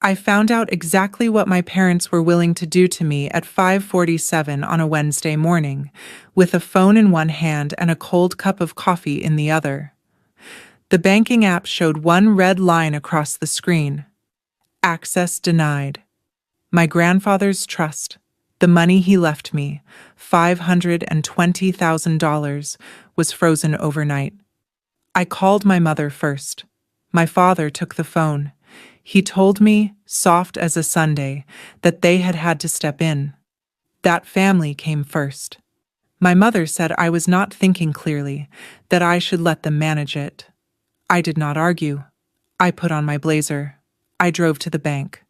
I found out exactly what my parents were willing to do to me at 5:47 on a Wednesday morning, with a phone in one hand and a cold cup of coffee in the other. The banking app showed one red line across the screen. Access denied. My grandfather's trust, the money he left me, $520,000, was frozen overnight. I called my mother first. My father took the phone. He told me, soft as a Sunday, that they had had to step in. That family came first. My mother said I was not thinking clearly, that I should let them manage it. I did not argue. I put on my blazer. I drove to the bank.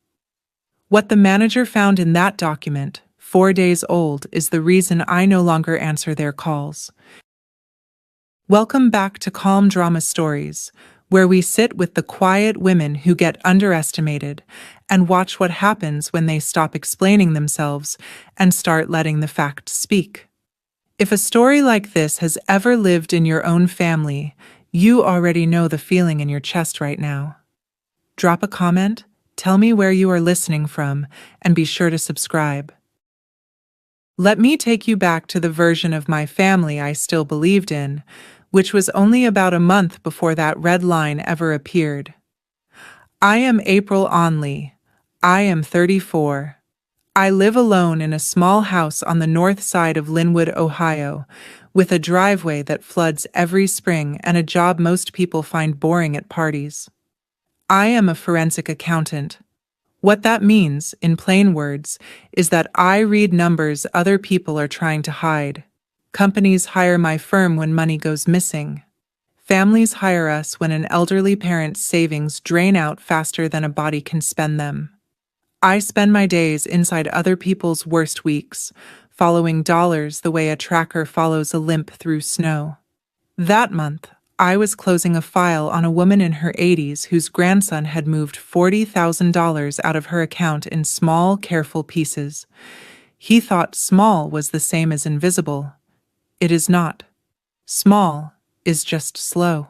What the manager found in that document, 4 days old, is the reason I no longer answer their calls. Welcome back to Calm Drama Stories, where we sit with the quiet women who get underestimated and watch what happens when they stop explaining themselves and start letting the facts speak. If a story like this has ever lived in your own family, you already know the feeling in your chest right now. Drop a comment, tell me where you are listening from, and be sure to subscribe. Let me take you back to the version of my family I still believed in, which was only about a month before that red line ever appeared. I am April Onley. I am 34. I live alone in a small house on the north side of Linwood, Ohio, with a driveway that floods every spring and a job most people find boring at parties. I am a forensic accountant. What that means, in plain words, is that I read numbers other people are trying to hide. Companies hire my firm when money goes missing. Families hire us when an elderly parent's savings drain out faster than a body can spend them. I spend my days inside other people's worst weeks, following dollars the way a tracker follows a limp through snow. That month, I was closing a file on a woman in her 80s whose grandson had moved $40,000 out of her account in small, careful pieces. He thought small was the same as invisible. It is not. Small is just slow.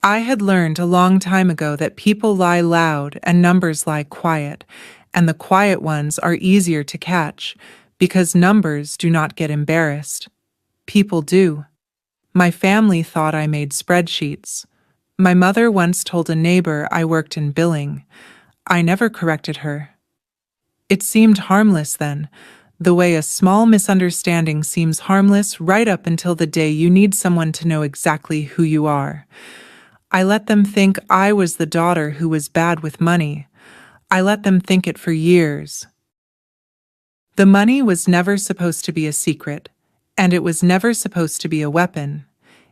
I had learned a long time ago that people lie loud and numbers lie quiet, and the quiet ones are easier to catch because numbers do not get embarrassed. People do. My family thought I made spreadsheets. My mother once told a neighbor I worked in billing. I never corrected her. It seemed harmless then, the way a small misunderstanding seems harmless right up until the day you need someone to know exactly who you are. I let them think I was the daughter who was bad with money. I let them think it for years. The money was never supposed to be a secret, and it was never supposed to be a weapon.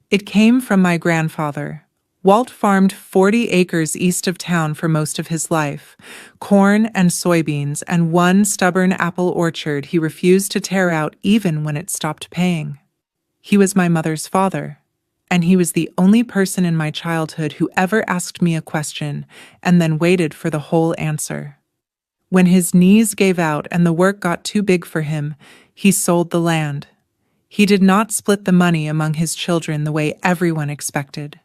It came from my grandfather. Walt farmed 40 acres east of town for most of his life, corn and soybeans and one stubborn apple orchard he refused to tear out even when it stopped paying. He was my mother's father, and he was the only person in my childhood who ever asked me a question and then waited for the whole answer. When his knees gave out and the work got too big for him, he sold the land. He did not split the money among his children the way everyone expected.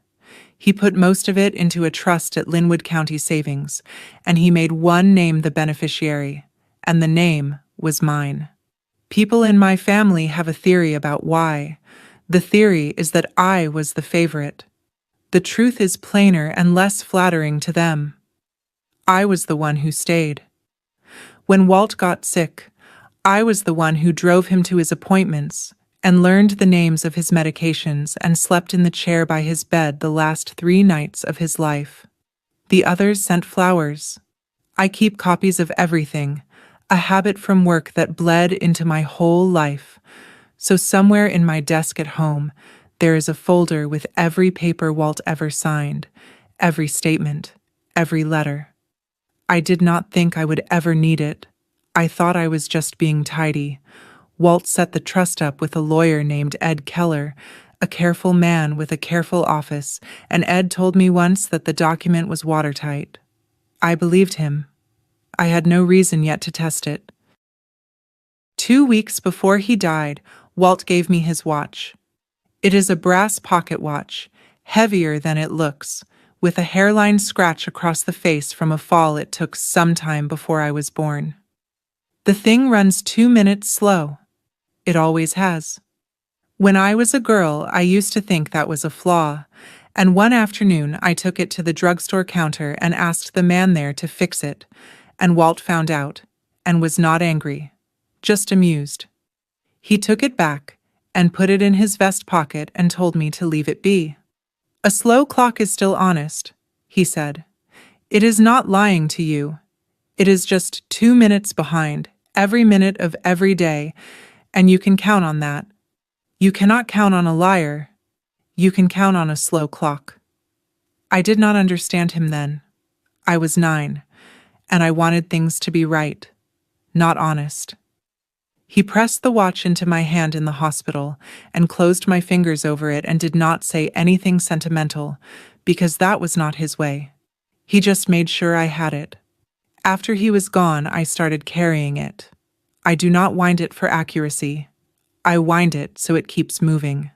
He put most of it into a trust at Linwood County Savings, and he made one name the beneficiary, and the name was mine. People in my family have a theory about why. The theory is that I was the favorite. The truth is plainer and less flattering to them. I was the one who stayed. When Walt got sick, I was the one who drove him to his appointments and learned the names of his medications and slept in the chair by his bed the last 3 nights of his life. The others sent flowers. I keep copies of everything, a habit from work that bled into my whole life. So somewhere in my desk at home, there is a folder with every paper Walt ever signed, every statement, every letter. I did not think I would ever need it. I thought I was just being tidy. Walt set the trust up with a lawyer named Ed Keller, a careful man with a careful office, and Ed told me once that the document was watertight. I believed him. I had no reason yet to test it. 2 weeks before he died, Walt gave me his watch. It is a brass pocket watch, heavier than it looks, with a hairline scratch across the face from a fall it took some time before I was born. The thing runs 2 minutes slow. It always has. When I was a girl, I used to think that was a flaw, and one afternoon I took it to the drugstore counter and asked the man there to fix it, and Walt found out, and was not angry, just amused. He took it back and put it in his vest pocket and told me to leave it be. "A slow clock is still honest," he said. "It is not lying to you. It is just 2 minutes behind, every minute of every day, and you can count on that. You cannot count on a liar. You can count on a slow clock." I did not understand him then. I was 9, and I wanted things to be right, not honest. He pressed the watch into my hand in the hospital and closed my fingers over it and did not say anything sentimental, because that was not his way. He just made sure I had it. After he was gone, I started carrying it. I do not wind it for accuracy. I wind it so it keeps moving.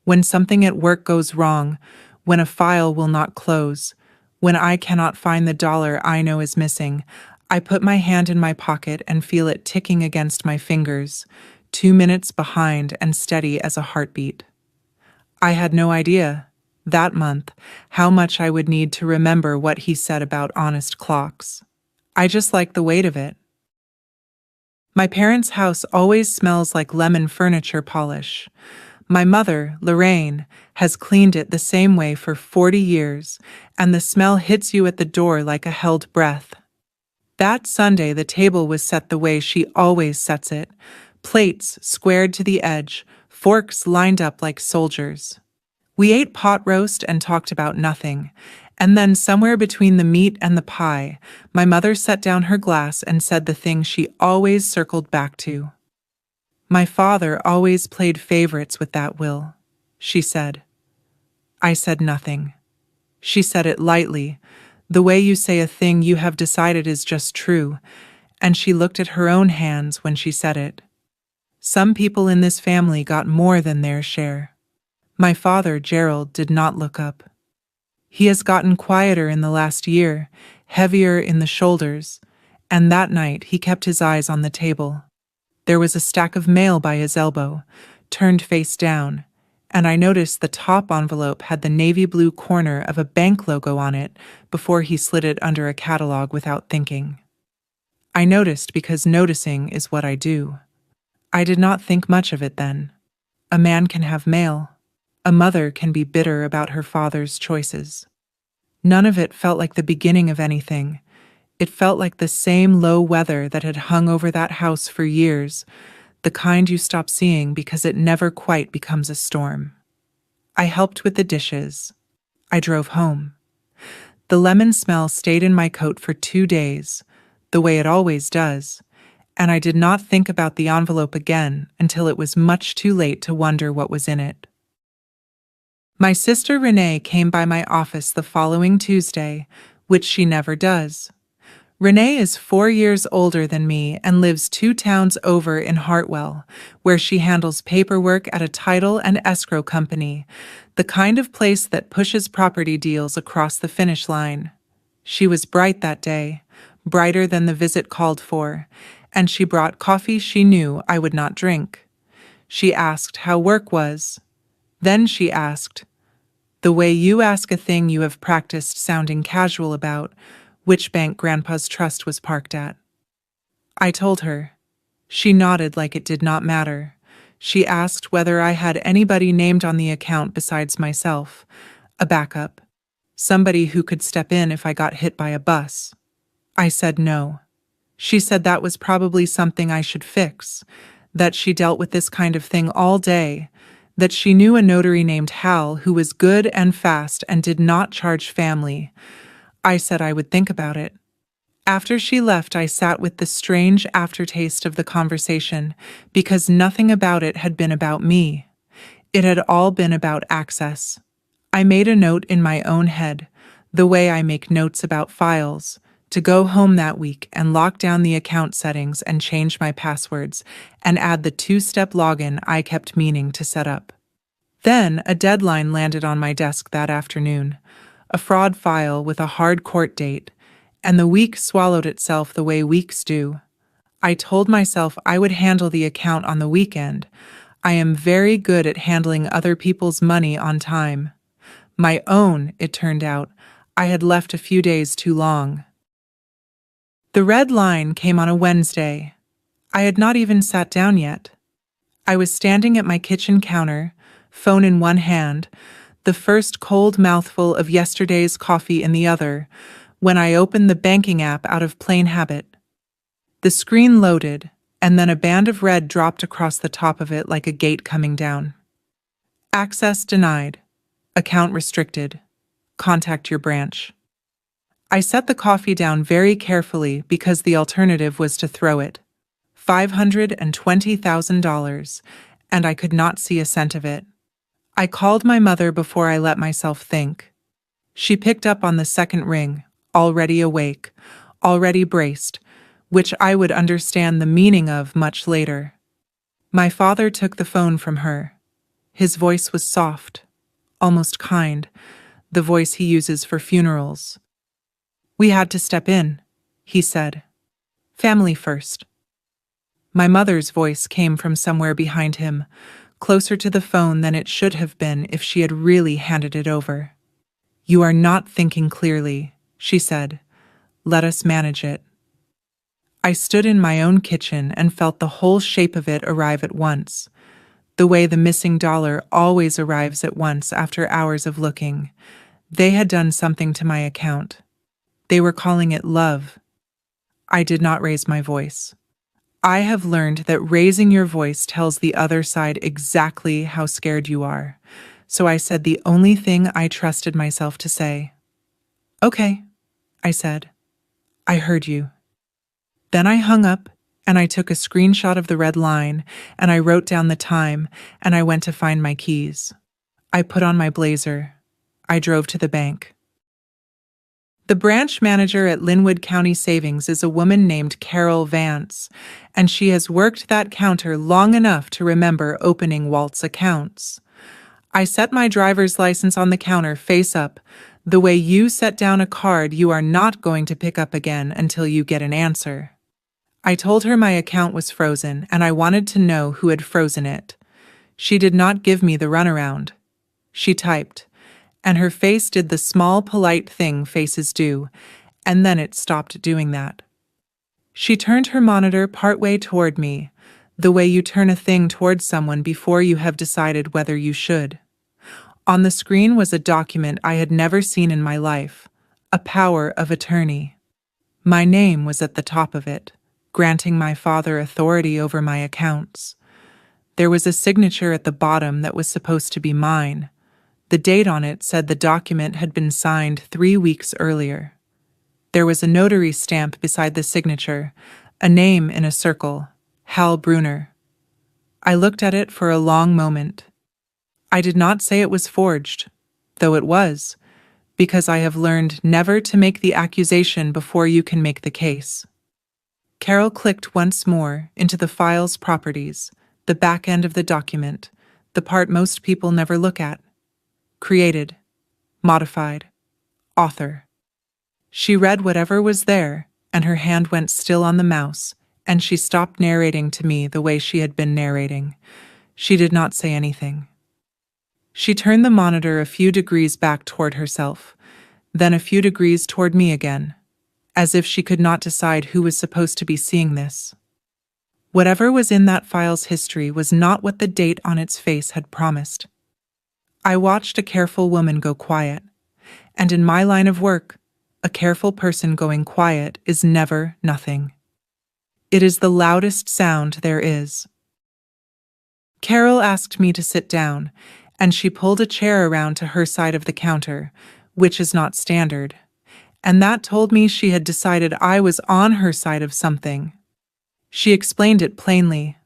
When something at work goes wrong, when a file will not close, when I cannot find the dollar I know is missing, I put my hand in my pocket and feel it ticking against my fingers, 2 minutes behind and steady as a heartbeat. I had no idea, that month, how much I would need to remember what he said about honest clocks. I just liked the weight of it. My parents' house always smells like lemon furniture polish. My mother, Lorraine, has cleaned it the same way for 40 years, and the smell hits you at the door like a held breath. That Sunday, the table was set the way she always sets it, plates squared to the edge, forks lined up like soldiers. We ate pot roast and talked about nothing, and then somewhere between the meat and the pie, my mother set down her glass and said the thing she always circled back to. "My father always played favorites with that will," she said. I said nothing. She said it lightly, the way you say a thing you have decided is just true, and she looked at her own hands when she said it. Some people in this family got more than their share. My father, Gerald, did not look up. He has gotten quieter in the last year, heavier in the shoulders, and that night he kept his eyes on the table. There was a stack of mail by his elbow, turned face down, and I noticed the top envelope had the navy blue corner of a bank logo on it before he slid it under a catalog without thinking. I noticed because noticing is what I do. I did not think much of it then. A man can have mail. A mother can be bitter about her father's choices. None of it felt like the beginning of anything. It felt like the same low weather that had hung over that house for years, the kind you stop seeing because it never quite becomes a storm. I helped with the dishes. I drove home. The lemon smell stayed in my coat for 2 days, the way it always does, and I did not think about the envelope again until it was much too late to wonder what was in it. My sister Renee came by my office the following Tuesday, which she never does. Renee is 4 years older than me and lives 2 towns over in Hartwell, where she handles paperwork at a title and escrow company, the kind of place that pushes property deals across the finish line. She was bright that day, brighter than the visit called for, and she brought coffee she knew I would not drink. She asked how work was. Then she asked, the way you ask a thing you have practiced sounding casual about, which bank Grandpa's trust was parked at. I told her. She nodded like it did not matter. She asked whether I had anybody named on the account besides myself, a backup, somebody who could step in if I got hit by a bus. I said no. She said that was probably something I should fix, that she dealt with this kind of thing all day, that she knew a notary named Hal who was good and fast and did not charge family. I said I would think about it. After she left, I sat with the strange aftertaste of the conversation because nothing about it had been about me. It had all been about access. I made a note in my own head, the way I make notes about files, to go home that week and lock down the account settings and change my passwords and add the 2-step login I kept meaning to set up. Then a deadline landed on my desk that afternoon. a fraud file with a hard court date, and the week swallowed itself the way weeks do. I told myself I would handle the account on the weekend. I am very good at handling other people's money on time. My own, it turned out, I had left a few days too long. The red line came on a Wednesday. I had not even sat down yet. I was standing at my kitchen counter, phone in one hand, the first cold mouthful of yesterday's coffee in the other, when I opened the banking app out of plain habit. The screen loaded, and then a band of red dropped across the top of it like a gate coming down. Access denied. Account restricted. Contact your branch. I set the coffee down very carefully because the alternative was to throw it. $520,000, and I could not see a cent of it. I called my mother before I let myself think. She picked up on the second ring, already awake, already braced, which I would understand the meaning of much later. My father took the phone from her. His voice was soft, almost kind, the voice he uses for funerals. "We had to step in," he said. "Family first." My mother's voice came from somewhere behind him, closer to the phone than it should have been if she had really handed it over. "You are not thinking clearly," she said. "Let us manage it." I stood in my own kitchen and felt the whole shape of it arrive at once, the way the missing dollar always arrives at once after hours of looking. They had done something to my account. They were calling it love. I did not raise my voice. I have learned that raising your voice tells the other side exactly how scared you are, so I said the only thing I trusted myself to say. "Okay," I said. "I heard you." Then I hung up, and I took a screenshot of the red line, and I wrote down the time, and I went to find my keys. I put on my blazer. I drove to the bank. The branch manager at Linwood County Savings is a woman named Carol Vance, and she has worked that counter long enough to remember opening Walt's accounts. I set my driver's license on the counter face up, the way you set down a card you are not going to pick up again until you get an answer. I told her my account was frozen and I wanted to know who had frozen it. She did not give me the runaround. She typed, and her face did the small polite thing faces do, and then it stopped doing that. She turned her monitor partway toward me, the way you turn a thing toward someone before you have decided whether you should. On the screen was a document I had never seen in my life, a power of attorney. My name was at the top of it, granting my father authority over my accounts. There was a signature at the bottom that was supposed to be mine. The date on it said the document had been signed 3 weeks earlier. There was a notary stamp beside the signature, a name in a circle, Hal Bruner. I looked at it for a long moment. I did not say it was forged, though it was, because I have learned never to make the accusation before you can make the case. Carol clicked once more into the file's properties, the back end of the document, the part most people never look at. Created, modified, author. She read whatever was there, and her hand went still on the mouse, and she stopped narrating to me the way she had been narrating. She did not say anything. She turned the monitor a few degrees back toward herself, then a few degrees toward me again, as if she could not decide who was supposed to be seeing this. Whatever was in that file's history was not what the date on its face had promised. I watched a careful woman go quiet, and in my line of work, a careful person going quiet is never nothing. It is the loudest sound there is. Carol asked me to sit down, and she pulled a chair around to her side of the counter, which is not standard, and that told me she had decided I was on her side of something. She explained it plainly.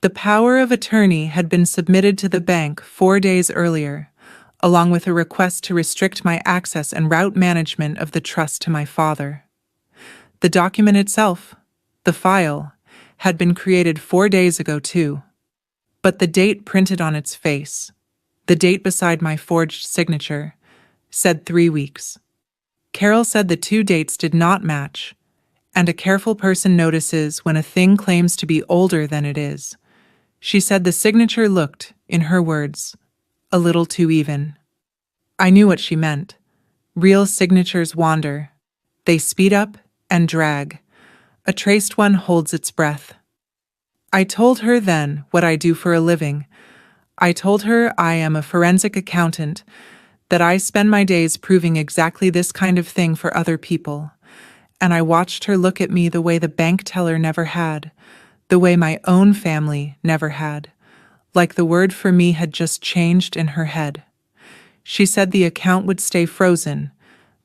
The power of attorney had been submitted to the bank 4 days earlier, along with a request to restrict my access and route management of the trust to my father. The document itself, the file, had been created 4 days ago too, but the date printed on its face, the date beside my forged signature, said 3 weeks. Carol said the two dates did not match, and a careful person notices when a thing claims to be older than it is. She said the signature looked, in her words, a little too even. I knew what she meant. Real signatures wander. They speed up and drag. A traced one holds its breath. I told her then what I do for a living. I told her I am a forensic accountant, that I spend my days proving exactly this kind of thing for other people. And I watched her look at me the way the bank teller never had, the way my own family never had, like the word for me had just changed in her head. She said the account would stay frozen,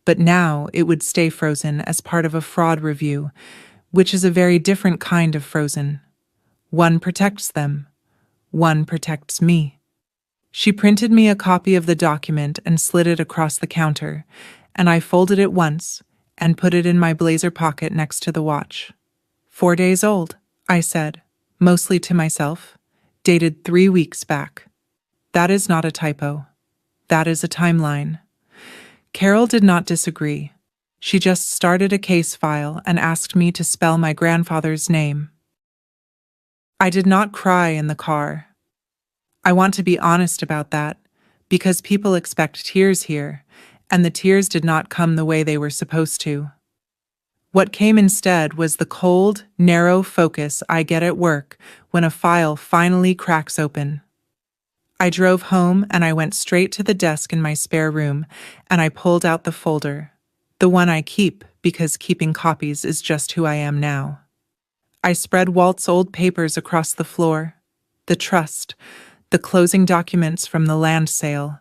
but now it would stay frozen as part of a fraud review, which is a very different kind of frozen. One protects them. One protects me. She printed me a copy of the document and slid it across the counter, and I folded it once and put it in my blazer pocket next to the watch. 4 days old, I said, mostly to myself, dated 3 weeks back. That is not a typo. That is a timeline. Carol did not disagree. She just started a case file and asked me to spell my grandfather's name. I did not cry in the car. I want to be honest about that, because people expect tears here, and the tears did not come the way they were supposed to. What came instead was the cold, narrow focus I get at work when a file finally cracks open. I drove home and I went straight to the desk in my spare room and I pulled out the folder, the one I keep because keeping copies is just who I am now. I spread Walt's old papers across the floor, the trust, the closing documents from the land sale,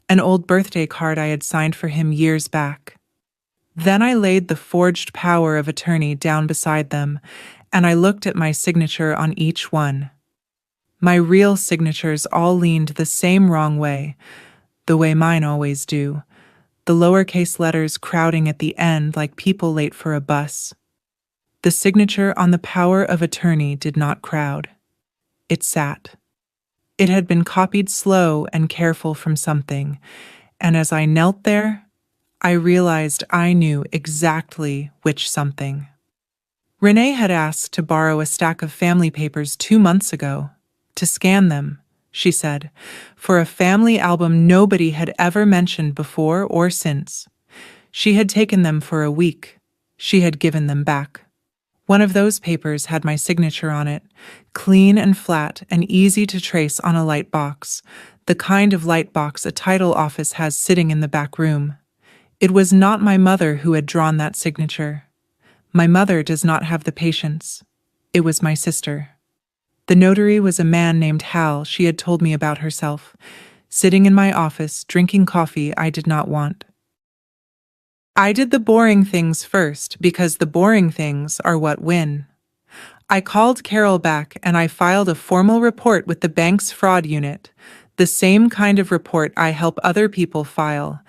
an old birthday card I had signed for him years back. Then I laid the forged power of attorney down beside them, and I looked at my signature on each one. My real signatures all leaned the same wrong way, the way mine always do, the lowercase letters crowding at the end like people late for a bus. The signature on the power of attorney did not crowd. It sat. It had been copied slow and careful from something, and as I knelt there, I realized I knew exactly which something. Renee had asked to borrow a stack of family papers 2 months ago, to scan them, she said, for a family album nobody had ever mentioned before or since. She had taken them for a week. She had given them back. One of those papers had my signature on it, clean and flat and easy to trace on a light box, the kind of light box a title office has sitting in the back room. It was not my mother who had drawn that signature. My mother does not have the patience. It was my sister. The notary was a man named Hal, she had told me about herself, sitting in my office drinking coffee I did not want. I did the boring things first because the boring things are what win. I called Carol back and I filed a formal report with the bank's fraud unit, the same kind of report I help other people file,